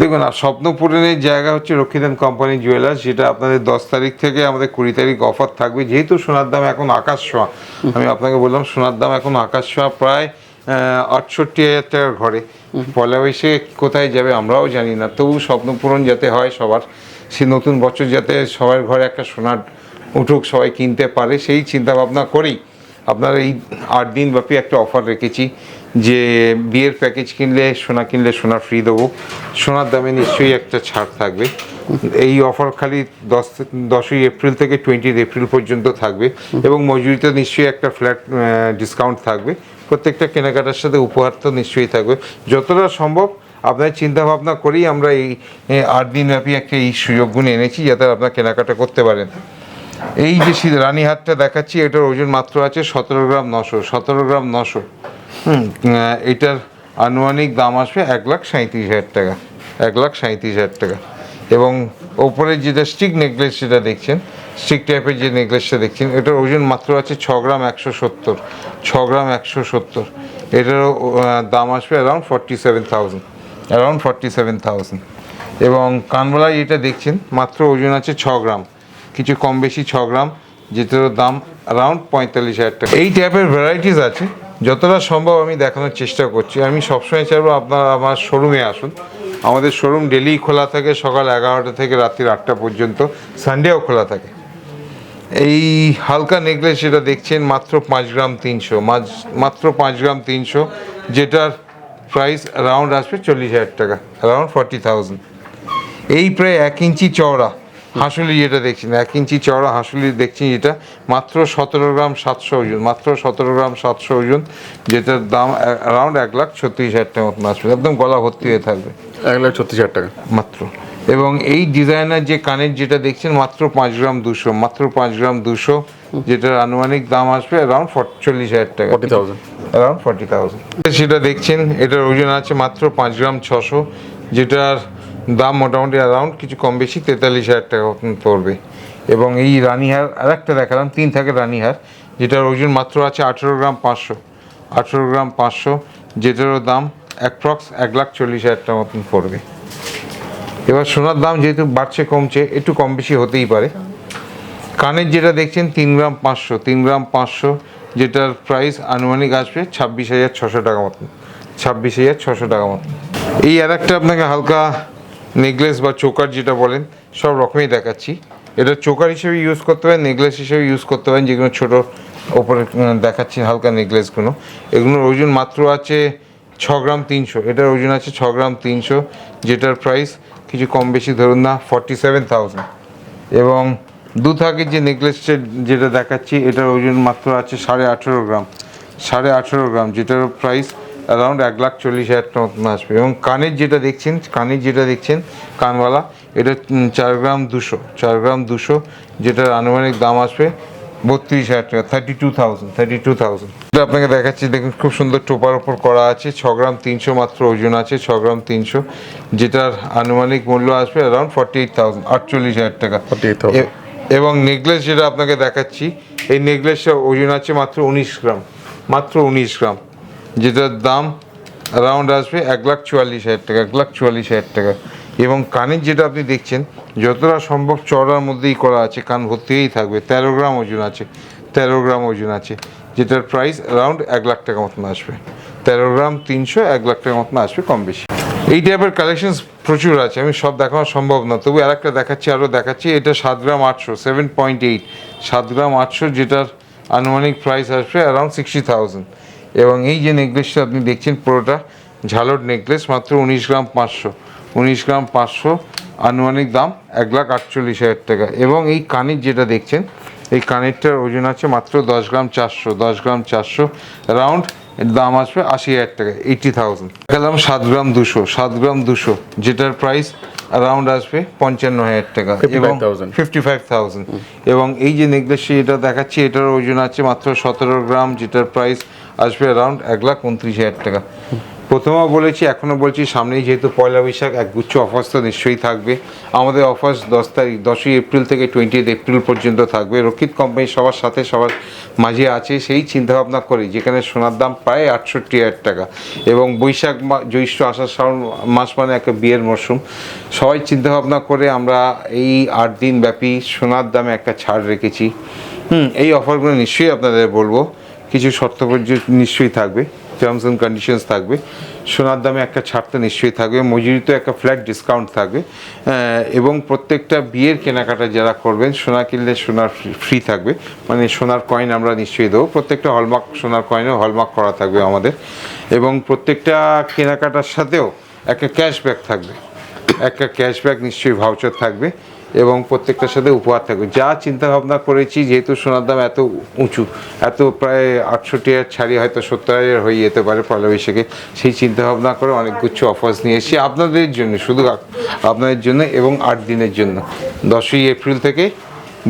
দেখুন, আর স্বপ্ন পূরণের জায়গা হচ্ছে রক্ষিতান কোম্পানি জুয়েলার্স, যেটা আপনাদের 10 তারিখ থেকে আমাদের 20 তারিখ অফার থাকবে। যেহেতু সোনার দাম এখন আকাশ ছোঁয়া, আমি আপনাকে বললাম সোনার দাম এখন আকাশ ছোঁয়া, প্রায় 68,000 টাকার ঘরে। পয়লা বৈশাখে কোথায় যাবে আমরাও জানি না, তবু স্বপ্ন পূরণ যাতে হয় সবার, সে নতুন বছর যাতে সবার ঘরে একটা সোনার উঠুক, সবাই কিনতে পারে, সেই চিন্তা ভাবনা করেই আপনার এই 8 দিন ব্যাপী একটা অফার রেখেছি, যে বিয়ের প্যাকেজ কিনলে সোনা ফ্রি দেবো। সোনার দামে নিশ্চয়ই একটা ছাড় থাকবে। এই অফার খালি 10ই এপ্রিল থেকে 20 এপ্রিল পর্যন্ত থাকবে, এবং মজুরিতে নিশ্চয়ই একটা ফ্ল্যাট ডিসকাউন্ট থাকবে। প্রত্যেকটা কেনাকাটার সাথে উপহার তো নিশ্চয়ই থাকবে। যতটা সম্ভব আপনার চিন্তা ভাবনা করেই আমরা এই 8 দিন ব্যাপী একটা এই সুযোগগুলো এনেছি, যাতে আপনারা কেনাকাটা করতে পারেন। এই যে রানীহারটা দেখাচ্ছি, এটার ওজন মাত্র আছে 17 গ্রাম 900, 17 গ্রাম 900। এটার আনুমানিক দাম আসবে 1,37,000 টাকা, 1,37,000 টাকা। এবং ওপরে যেটা স্টিক নেকলেস যেটা দেখছেন, স্টিক টাইপের যে নেকলেসটা দেখছেন, এটার ওজন মাত্র আছে 6 গ্রাম 170, 6 গ্রাম 170। এটারও দাম আসবে অ্যারাউন্ড 47,000। এবং কানবালায় যেটা দেখছেন, মাত্র ওজন আছে 6 গ্রাম, কিছু কম বেশি 6 গ্রাম, যেটার দাম অ্যারাউন্ড 45,000 টাকা। এই টাইপের ভ্যারাইটিস আছে, যতটা সম্ভব আমি দেখানোর চেষ্টা করছি। আমি সবসময় চাইবো আপনারা আমার শোরুমে আসুন। আমাদের শোরুম ডেলি খোলা থাকে, সকাল 11টা থেকে রাত্রি 8টা পর্যন্ত, সানডেও খোলা থাকে। এই হালকা নেকলেস যেটা দেখছেন, মাত্র 5 গ্রাম 300, মাত্র 5 গ্রাম 300, যেটার প্রাইস অ্যারাউন্ড আসবে 40,000 টাকা, অ্যারাউন্ড 40,000। এই প্রায় 1 ইঞ্চি চওড়া হাঁসুলি যেটা দেখছেন, 1 ইঞ্চি চওড়া হাঁসুলি দেখছেন, যেটা মাত্র 17 গ্রাম 700 ওজন, মাত্র 17 গ্রাম 700 ওজন, যেটার দাম অ্যারাউন্ড 1,36,000 টাকা মতন আসবে, একদম গলা ভর্তি হয়ে থাকবে, 1,36,000 টাকা মাত্র। এবং এই ডিজাইনার যে কানের যেটা দেখছেন, মাত্র 5 গ্রাম 200, মাত্র 5 গ্রাম 200, যেটার আনুমানিক দাম আসবে অ্যারাউন্ড 40,000 টাকা, 40,000, অ্যারাউন্ড 40,000। সেটা দেখছেন, এটার ওজন আছে মাত্র 5 গ্রাম 600, যেটার দাম মোটামুটি অ্যারাউন্ড কিছু কম বেশি 43,000 টাকা মতন পড়বে। এবং এই রানীহার আরেকটা দেখালাম, 3 থাকে রানীহার, যেটার ওজন মাত্র আছে 18 গ্রাম 500, 18 গ্রাম 500, যেটারও দাম অ্যাপ্রক্স 1,40,000 টাকা মতন পড়বে। এবার সোনার দাম যেহেতু বাড়ছে কমছে, একটু কম বেশি হতেই পারে। কানের যেটা দেখছেন 3 গ্রাম 500, 3 গ্রাম 500, যেটার প্রাইস আনুমানিক আসবে 26,600 টাকা মতন, 26,600 টাকা মতন। এই আর একটা আপনাকে হালকা নেকলেস বা চোকার যেটা বলেন, সব রকমই দেখাচ্ছি। এটা চোকার হিসেবে ইউজ করতে পারেন, নেকলেস হিসেবে ইউজ করতে পারেন, যেগুলো ছোটো ওপরে দেখাচ্ছি হালকা নেকলেসগুলো। এগুলোর ওজন মাত্র আছে 6 গ্রাম 300, এটার ওজন আছে 6 গ্রাম 300, যেটার প্রাইস কিছু কম বেশি ধরুন না 47,000। এবং দু থাকের যে নেকলেসটা যেটা দেখাচ্ছি, এটার ওজন মাত্র আছে 18.5 গ্রাম, 18.5 গ্রাম, যেটার প্রাইস অ্যারাউন্ড 1,40,000 টাকা মতন আসবে। এবং কানের যেটা দেখছেন কানওয়ালা, এটা 4 গ্রাম 200, 4 গ্রাম 200, যেটার আনুমানিক দাম আসবে 32,000 টাকা, 32,000। এটা আপনাকে দেখাচ্ছি, দেখুন খুব সুন্দর টোপার ওপর করা আছে, 6 গ্রাম 300 মাত্র ওজন আছে, 6 গ্রাম 300, যেটার আনুমানিক মূল্য আসবে অ্যারাউন্ড 48,000, 48,000 টাকা। 48,000। এবং নেকলেস যেটা আপনাকে দেখাচ্ছি, এই নেকলেসটা ওজন আছে মাত্র 19 গ্রাম, মাত্র 19 গ্রাম, যেটার দাম অ্যারাউন্ড আসবে 1,44,000 টাকা, 1,44,000 টাকা। এবং কানের যেটা আপনি দেখছেন, যতটা সম্ভব চওড়ার মধ্যেই করা আছে, কান ভর্তিই থাকবে, 13 গ্রাম ওজন আছে, 13 গ্রাম ওজন আছে, যেটার প্রাইস অ্যারাউন্ড 1,00,000 টাকা মতন আসবে, 13 গ্রাম 300, 1,00,000 টাকা মতন আসবে কম বেশি। এই টাইপের কালেকশনস প্রচুর আছে, আমি সব দেখানো সম্ভব না, তবু আরেকটা দেখাচ্ছি, এটা 7 গ্রাম 800, 7.8, 7 গ্রাম 800, যেটার আনুমানিক প্রাইস আসবে অ্যারাউন্ড 60,000। এবং এই যে নেকলেসটা আপনি দেখছেন পুরোটা ঝালর নেকলেস, মাত্র 19 গ্রাম 500, 19 গ্রাম 500, আনুমানিক দাম 1,48,000 টাকা। এবং এই কানের যেটা দেখছেন, এই কানেরটার ওজন আছে মাত্র 10 গ্রাম 400, 10 গ্রাম 400, রাউন্ড এর দাম আসবে 80,000 টাকা, 80,000। দেখালাম 7 গ্রাম 200, 7 গ্রাম 200, যেটার প্রাইস রাউন্ড আসবে 55,000 টাকা এবং 55,000। এবং এই যে নেকলেসটি যেটা দেখাচ্ছি, এটার ওজন আছে মাত্র 17 গ্রাম, যেটার প্রাইস আসবে রাউন্ড 1,29,000 টাকা। প্রথমেও বলেছি, এখনও বলছি, সামনেই যেহেতু পয়লা বৈশাখ, একগুচ্ছ অফার্স তো নিশ্চয়ই থাকবে। আমাদের অফার্স 10ই এপ্রিল থেকে 20 এপ্রিল পর্যন্ত থাকবে। রক্ষিত কোম্পানি সবার সাথে সবার মাঝে আছে, সেই চিন্তাভাবনা করি, যেখানে সোনার দাম প্রায় 68,000 টাকা। এবং বৈশাখ জ্যৈষ্ঠ আষাঢ় শ্রাবণ মাস মানে একটা বিয়ের মরশুম, সবাই চিন্তাভাবনা করে আমরা এই 8 দিন ব্যাপী সোনার দামে একটা ছাড় রেখেছি। এই অফারগুলো নিশ্চয়ই আপনাদের বলবো, কিছু শর্ত নিশ্চয়ই থাকবে, টার্মস অ্যান্ড কন্ডিশনস থাকবে। সোনার দামে একটা ছাড় তো নিশ্চয়ই থাকবে, মজুরিতে একটা ফ্ল্যাট ডিসকাউন্ট থাকবে। এবং প্রত্যেকটা বিয়ের কেনাকাটা যারা করবেন, সোনা কিনলে সোনার ফ্রি থাকবে, মানে সোনার কয়েন আমরা নিশ্চয়ই দেবো। প্রত্যেকটা হলমার্ক সোনার কয়েনও হলমার্ক করা থাকবে আমাদের। এবং প্রত্যেকটা কেনাকাটার সাথেও একটা ক্যাশব্যাক থাকবে, একটা ক্যাশব্যাক নিশ্চয়ই ভাউচার থাকবে, এবং প্রত্যেকটার সাথে উপহার থাকবে। যা চিন্তা ভাবনা করেছি, যেহেতু সোনার দাম এত উঁচু, এত প্রায় 68,000 ছাড়িয়ে হয়তো 70,000 হয়ে যেতে পারে পয়লা বৈশাখে, সেই চিন্তা ভাবনা করে অনেকগুচ্ছ অফার্স নিয়ে এসেছি আপনাদের জন্য, শুধু আপনাদের জন্য এবং 8 দিনের জন্য, 10ই এপ্রিল থেকে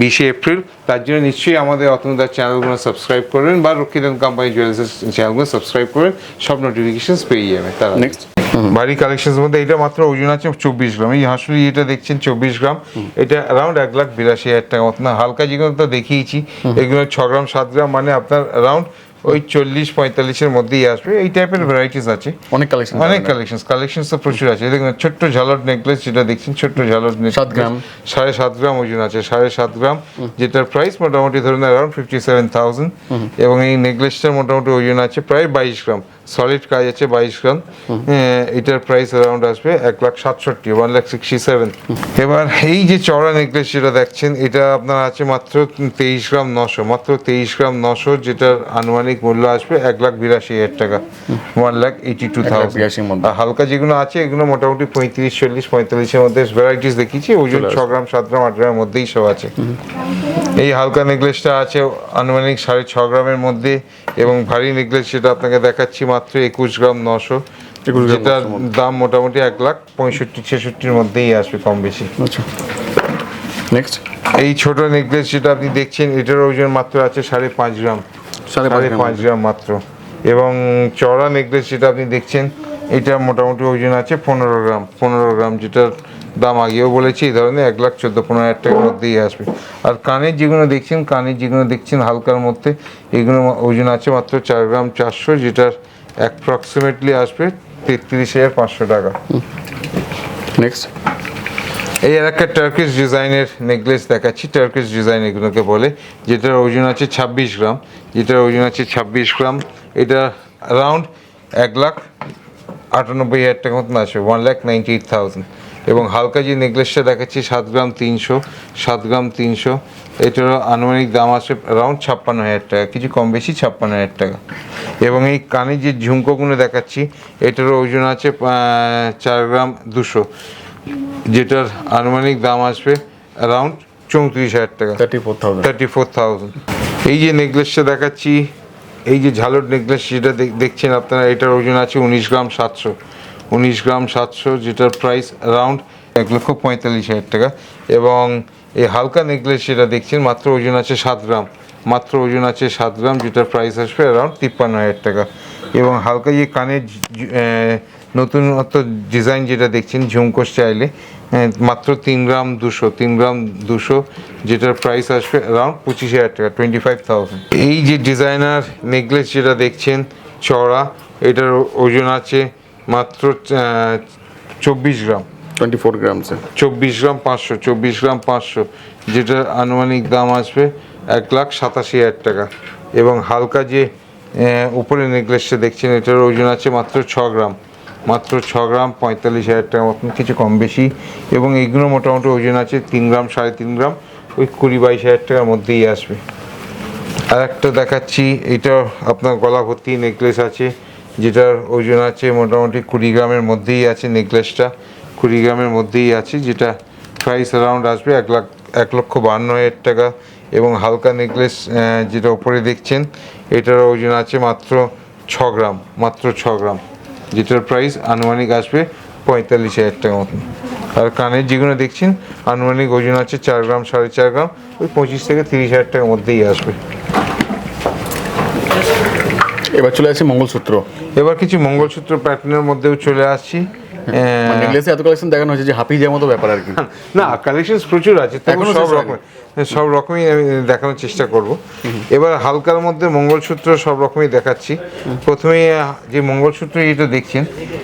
20শে এপ্রিল। তার জন্য নিশ্চয়ই আমাদের অতনুদার চ্যানেলগুলো সাবস্ক্রাইব করবেন বা রক্ষিত কোম্পানি জুয়েলার্সের চ্যানেলগুলো সাবস্ক্রাইব করবেন, সব নোটিফিকেশনস পেয়ে যাবে তারা। নেক্সট ভারী কালেকশনের মধ্যে এটা মাত্র ওজন আছে 24 গ্রাম। এই হাঁসুলি যেটা দেখছেন 24 গ্রাম, এটা অ্যারাউন্ড 1,82,000 টাকা মতো। হালকা যেগুলো তো দেখিয়েছি, এগুলো 6 গ্রাম 7 গ্রাম, মানে আপনার অ্যারাউন্ড ওই 40-45-এর মধ্যেই আসবে। এই টাইপের ভ্যারাইটিস আছে, অনেক কালেকশন, অনেক কালেকশন তো প্রচুর আছে। দেখুন ছোট্ট ঝালর নেকলেস যেটা দেখছেন, ছোট্ট ঝালর নেকলেস 7 গ্রাম, 7.5 গ্রাম ওজন আছে, 7.5 গ্রাম, যেটার প্রাইস মোটামুটি ধরুন অ্যারাউন্ড 57,000। এবং এই নেকলেসটার মোটামুটি ওজন আছে প্রায় 22 গ্রাম, সলিড কাজ আছে 22 গ্রাম। এটার প্রাইস অ্যারাউন্ড আসবে 1,67,000, 1,67,000। এবার এই যে চওড়া নেকলেস যেটা দেখছেন, এটা আপনার আছে মাত্র 23 গ্রাম 900, মাত্র 23 গ্রাম 900, যেটার আনুমানিক মূল্য আসবে 1,82,000 টাকা, 1,82,000। আর হালকা যেগুলো আছে, এগুলো মোটামুটি 35, 40, 45-এর মধ্যে ভ্যারাইটিস দেখিয়েছি। ওজন 6 গ্রাম 7 গ্রাম 8 গ্রামের মধ্যেই সব আছে। এই হালকা নেকলেসটা আছে আনুমানিক 6.5 গ্রামের মধ্যে। এবং ভারী নেকলেস যেটা আপনাকে দেখাচ্ছি মাত্র 21 গ্রাম 900, যেটার দাম মোটামুটি 1,65,000-66,000-এর মধ্যেই আসবে, কম বেশি। আচ্ছা নেক্সট এই ছোট নেকলেস যেটা আপনি দেখছেন, এটার ওজন মাত্র আছে 5.5 গ্রাম, 5.5 গ্রাম মাত্র। এবং চওড়া নেকলেস যেটা আপনি দেখছেন, এটা মোটামুটি ওজন আছে 15 গ্রাম, 15 গ্রাম, যেটার দাম আগেও বলেছি এই ধরনের 1,14-15,000 টাকার মধ্যেই আসবে। আর কানের যেগুলো দেখছেন হালকার মধ্যে, এগুলো ওজন আছে মাত্র 4 গ্রাম 400, যেটার অ্যাপ্রক্সিমেটলি আসবে 33,500 টাকা। নেক্সট এই আর একটা টার্কিশ ডিজাইনের নেকলেস দেখাচ্ছি, টার্কিশ ডিজাইন এগুলোকে বলে, যেটার ওজন আছে 26 গ্রাম, এটা অ্যারাউন্ড 1,98,000 টাকা মতন আসবে, 1,98,000। এবং হালকা যে নেকলেসটা দেখাচ্ছি 7 গ্রাম 300, এটারও আনুমানিক দাম আসবে অ্যারাউন্ড 56,000 টাকা, কিছু কম বেশি 56,000 টাকা। এবং এই কানে যে ঝুমকোগুলো দেখাচ্ছি, এটারও ওজন আছে 4 গ্রাম 200, যেটার আনুমানিক দাম আসবে অ্যারাউন্ড 34,000 টাকা, 34,000। এই যে নেকলেসটা দেখাচ্ছি, এই যে ঝালর নেকলেস যেটা দেখছেন আপনারা, এটার ওজন আছে 19 গ্রাম 700, যেটার প্রাইস অ্যারাউন্ড 1,45,000 টাকা। এবং এই হালকা নেকলেস যেটা দেখছেন, মাত্র ওজন আছে 7 গ্রাম, যেটার প্রাইস আসবে অ্যারাউন্ড 53,000 টাকা। এবং হালকা যে কানের নতুনত্ব ডিজাইন যেটা দেখছেন ঝুমকো স্টাইলে, মাত্র 3 গ্রাম 200, যেটার প্রাইস আসবে অ্যারাউন্ড 25,000 টাকা, 25,000। এই যে ডিজাইনার নেকলেস যেটা দেখছেন চওড়া, এটার ওজন আছে মাত্র 24 গ্রাম, 24 গ্রাম, 24 গ্রাম 500, যেটার আনুমানিক দাম আসবে 1,87,000 টাকা। এবং হালকা যে উপরে নেকলেসটা দেখছেন, এটার ওজন আছে মাত্র 6 গ্রাম, 45,000 টাকা মতন, কিছু কম বেশি। এবং এইগুলো মোটামুটি ওজন আছে 3 গ্রাম 3.5 গ্রাম, ওই 20-22,000 টাকার মধ্যেই আসবে। আর একটা দেখাচ্ছি, এটা আপনার গলা ভর্তি নেকলেস আছে, যেটার ওজন আছে মোটামুটি 20 গ্রামের মধ্যেই আছে নেকলেসটা, 20 গ্রামের মধ্যেই আছে, যেটা প্রাইস অ্যারাউন্ড আসবে 1,52,000 টাকা। এবং হালকা নেকলেস যেটা উপরে দেখছেন, এটার ওজন আছে মাত্র 6 গ্রাম, মাত্র 6 গ্রাম, যেটার প্রাইস আনুমানিক আসবে 45,000 টাকা মতন। আর কানের যেগুলো দেখছেন আনুমানিক ওজন আছে 4 গ্রাম, 4.5 গ্রাম, ওই 25 থেকে 30,000 টাকার মধ্যেই আসবে। এবার চলে আসছি মঙ্গলসূত্র। এবার কিছু মঙ্গলসূত্র প্যাটার্নের মধ্যেও চলে আসছি। নেকলেসে এত কালেকশন দেখানো হয়েছে যে হাফি যাওয়ার মতো ব্যাপার আর কি। না, কালেকশন প্রচুর আছে, তখন এখনো সব শেষ রকম সব রকমই আমি দেখানোর চেষ্টা করব। এবার হালকার মধ্যে মঙ্গলসূত্র সব রকমই দেখাচ্ছি। প্রথমে যে মঙ্গলসূত্র এটা দেখছেন,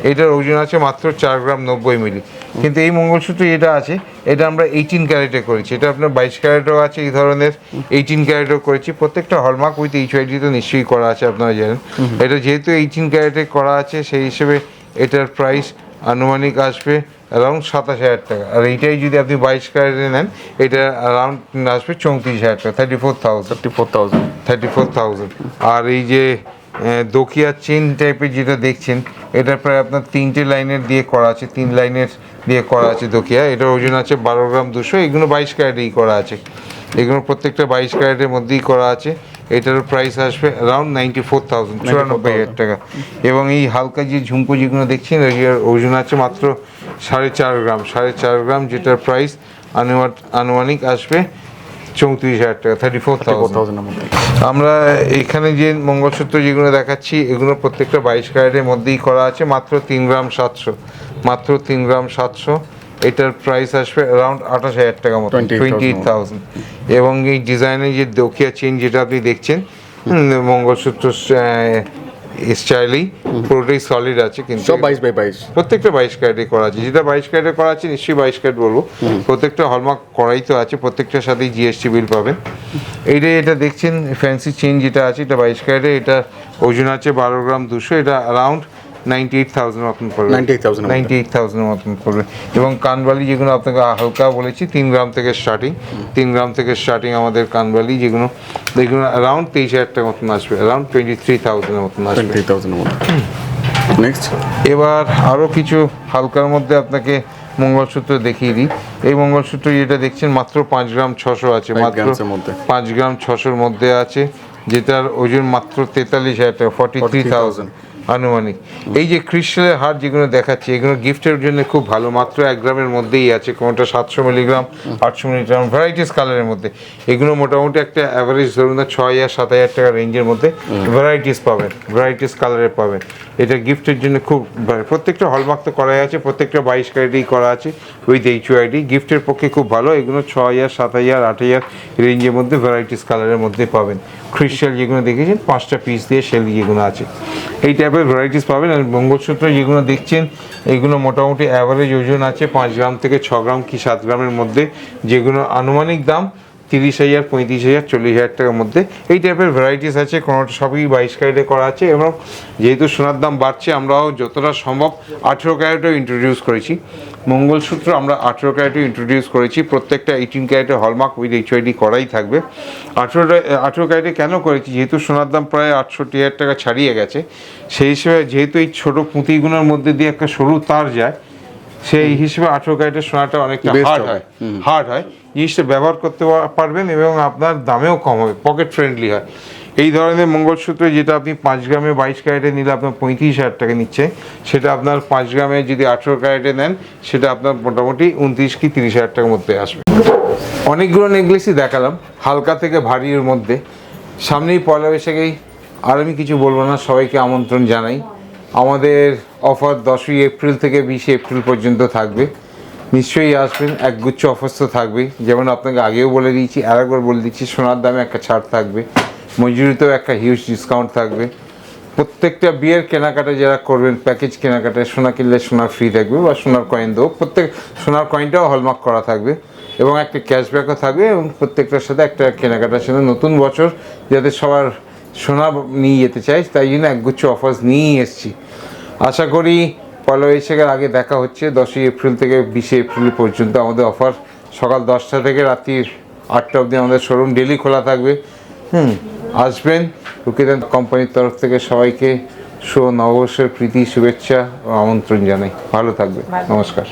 এটার ওজন আছে মাত্র 4 গ্রাম 90 মিলি। কিন্তু এই মঙ্গলসূত্র যেটা আছে, এটা আমরা 18 ক্যারেটে করেছি। এটা আপনার 22 ক্যারেটও আছে, এই ধরনের 18 ক্যারেটও করেছি। প্রত্যেকটা হলমার্ক উইথ HYD তো নিশ্চয়ই করা আছে, আপনারা জানেন। এটা যেহেতু 18 ক্যারেটে করা আছে, সেই হিসেবে এটার প্রাইস আনুমানিক আসবে অ্যারাউন্ড 27,000 টাকা। আর এইটাই যদি আপনি 22 ক্যারেটে নেন, এটা অ্যারাউন্ড আসবে 34,000 টাকা, 34,000। আর এই যে দকিয়া চেন টাইপের যেটা দেখছেন, এটা প্রায় আপনার 3টে লাইনের দিয়ে করা আছে, 3 লাইনের দিয়ে করা আছে দকিয়া। এটার ওজন আছে 12 গ্রাম 200। এগুলো 22 ক্যারেটেই করা আছে, এগুলো প্রত্যেকটা 22 ক্যারেটের মধ্যেই করা আছে। এটার প্রাইস আসবে অ্যারাউন্ড 94,000, 94,000 টাকা। এবং এই হালকা যে ঝুমকো যেগুলো দেখছেন, এর ওজন আছে মাত্র 4.5 গ্রাম, 4.5 গ্রাম, যেটার প্রাইস আনুমানিক আসবে 34,000 টাকা, 34,000। আমরা এখানে যে মঙ্গলসূত্র যেগুলো দেখাচ্ছি, এগুলো প্রত্যেকটা 22 ক্যারেটের মধ্যেই করা আছে, মাত্র 3 গ্রাম 700, মাত্র 3 গ্রাম 700। এটার প্রাইস আসবে অ্যারাউন্ড 28,000 টাকা মতো, 28,000। এবং এই ডিজাইনের যে দকিয়া চেন যেটা আপনি দেখছেন, মঙ্গলসূত্র স্টাইলেই পুরোটাই সলিড আছে, কিন্তু সব 22/22 প্রত্যেকটা 22 ক্যারেটে করা আছে। যেটা 22 ক্যারেটে করা আছে নিশ্চয়ই 22 ক্যারেট বলবো। প্রত্যেকটা হলমার্ক করাই তো আছে, প্রত্যেকটার সাথেই GST বিল পাবেন। এটা দেখছেন ফ্যান্সি চেন যেটা আছে, এটা 22 ক্যারেটে, এটা ওজন আছে 12 গ্রাম 200। এটা অ্যারাউন্ড 98,000 মতন পড়বে, 98,000 মতন পড়বে। এবং কানবালি যেগুলো আপনাকে হালকা বলেছি, 3 গ্রাম থেকে স্টার্টিং, 3 গ্রাম থেকে স্টার্টিং আমাদের কানবালি, যেগুলো অ্যারাউন্ড 23,000 টাকা মতন আসবে, অ্যারাউন্ড 23,000 মতন আসবে। 20,000 মতো। নেক্সট এবার আরও কিছু হালকার মধ্যে আপনাকে মঙ্গলসূত্র দেখিয়ে দিই। এই মঙ্গলসূত্র যেটা দেখছেন মাত্র 5 গ্রাম 600 আছে, মাত্র 5 গ্রাম 600-র মধ্যে আছে, যেটার ওজন মাত্র 43,000 টাকা, 43,000 আনুমানিক। এই যে ক্রিস্টালের হার যেগুলো দেখাচ্ছি, এগুলো গিফটের জন্য খুব ভালো, মাত্র 1 গ্রামের মধ্যেই আছে। কোনটা 700 মিলিগ্রাম, 800 মিলিগ্রাম, ভ্যারাইটিস কালারের মধ্যে। এগুলো মোটামুটি একটা অ্যাভারেজ ধরুন না 6,000-7,000 টাকা রেঞ্জের মধ্যে ভ্যারাইটিস পাবেন, ভ্যারাইটিস কালারের পাবেন। এটা গিফটের জন্য খুব, প্রত্যেকটা হলমার্ক তো করাই আছে, প্রত্যেকটা 22 ক্যারেটেই করা আছে উইথ HYD। গিফটের পক্ষে খুব ভালো। এগুলো 6,000, 7,000, 8,000 রেঞ্জের মধ্যে ভ্যারাইটিস কালারের মধ্যে পাবেন। ক্রিস্টাল যেগুলো দেখেছেন 5টা পিস দিয়ে শেলি যেগুলো আছে, এই টাইপের ভ্যারাইটিস পাবেন। আর মঙ্গলসূত্র যেগুলো দেখছেন, এগুলো মোটামুটি অ্যাভারেজ ওজন আছে 5 গ্রাম থেকে 6 গ্রাম কি 7 গ্রামের মধ্যে, যেগুলো আনুমানিক দাম 30,000, 35,000, 40,000 টাকার মধ্যে। এই টাইপের ভ্যারাইটিস আছে, কোনোটা সবই 22 ক্যারেটে করা আছে। এবং যেহেতু সোনার দাম বাড়ছে, আমরাও যতটা সম্ভব 18 ক্যারেটও ইন্ট্রোডিউস করেছি। মঙ্গলসূত্র আমরা 18 ক্যারেটও ইন্ট্রোডিউস করেছি, প্রত্যেকটা 18 ক্যারেটে হলমার্ক উইথ HYD করাই থাকবে। 18 ক্যারেটে কেন করেছি, যেহেতু সোনার দাম প্রায় 68,000 টাকা ছাড়িয়ে গেছে, সেই হিসেবে যেহেতু এই ছোটো পুঁতিগুলোর মধ্যে দিয়ে একটা সরু তার যায়, সেই হিসেবে 18 ক্যারেটের সোনাটা অনেকটা হার্ড হয়। জিনিসটা ব্যবহার করতে পারবেন এবং আপনার দামেও কম হবে, পকেট ফ্রেন্ডলি হয়। এই ধরনের মঙ্গলসূত্র যেটা আপনি 5 গ্রামে 22 ক্যারেটে নিলে আপনার 35,000 টাকা নিচ্ছে, সেটা আপনার 5 গ্রামে যদি 18 ক্যারেটে নেন, সেটা আপনার মোটামুটি 29 কি 30,000 টাকার মধ্যে আসবে। অনেকগুলো নেকলেসই দেখালাম হালকা থেকে ভারীর মধ্যে। সামনেই পয়লা বৈশাখেই, আর আমি কিছু বলবো না, সবাইকে আমন্ত্রণ জানাই। আমাদের অফার 10ই এপ্রিল থেকে 20 এপ্রিল পর্যন্ত থাকবে, নিশ্চয়ই আসবেন। একগুচ্ছ অফার তো থাকবেই, যেমন আপনাকে আগেও বলে দিয়েছি, আরেকবার বলে দিচ্ছি, সোনার দামে একটা ছাড় থাকবে, মজুরিতেও একটা হিউজ ডিসকাউন্ট থাকবে। প্রত্যেকটা বিয়ের কেনাকাটা যারা করবেন, প্যাকেজ কেনাকাটায় সোনা কিনলে সোনা ফ্রি থাকবে, বা সোনার কয়েন দেবো, প্রত্যেক সোনার কয়েনটাও হলমার্ক করা থাকবে, এবং একটা ক্যাশব্যাকও থাকবে। এবং প্রত্যেকটার সাথে একটা কেনাকাটার সাথে নতুন বছর যাতে সবার সোনা নিয়ে যেতে চাই, তাই জন্য একগুচ্ছ অফার্স নিয়েই এসেছি। আশা করি পয়লা বৈশাখের আগে দেখা হচ্ছে। 10ই এপ্রিল থেকে 20 এপ্রিল পর্যন্ত আমাদের অফার, সকাল 10টা থেকে রাত্রি 8টা অবধি আমাদের শোরুম ডেলি খোলা থাকবে। আসবেন। রুকিদান কোম্পানির তরফ থেকে সবাইকে নববর্ষের প্রীতি, শুভেচ্ছা ও আমন্ত্রণ জানাই। ভালো থাকবে, নমস্কার।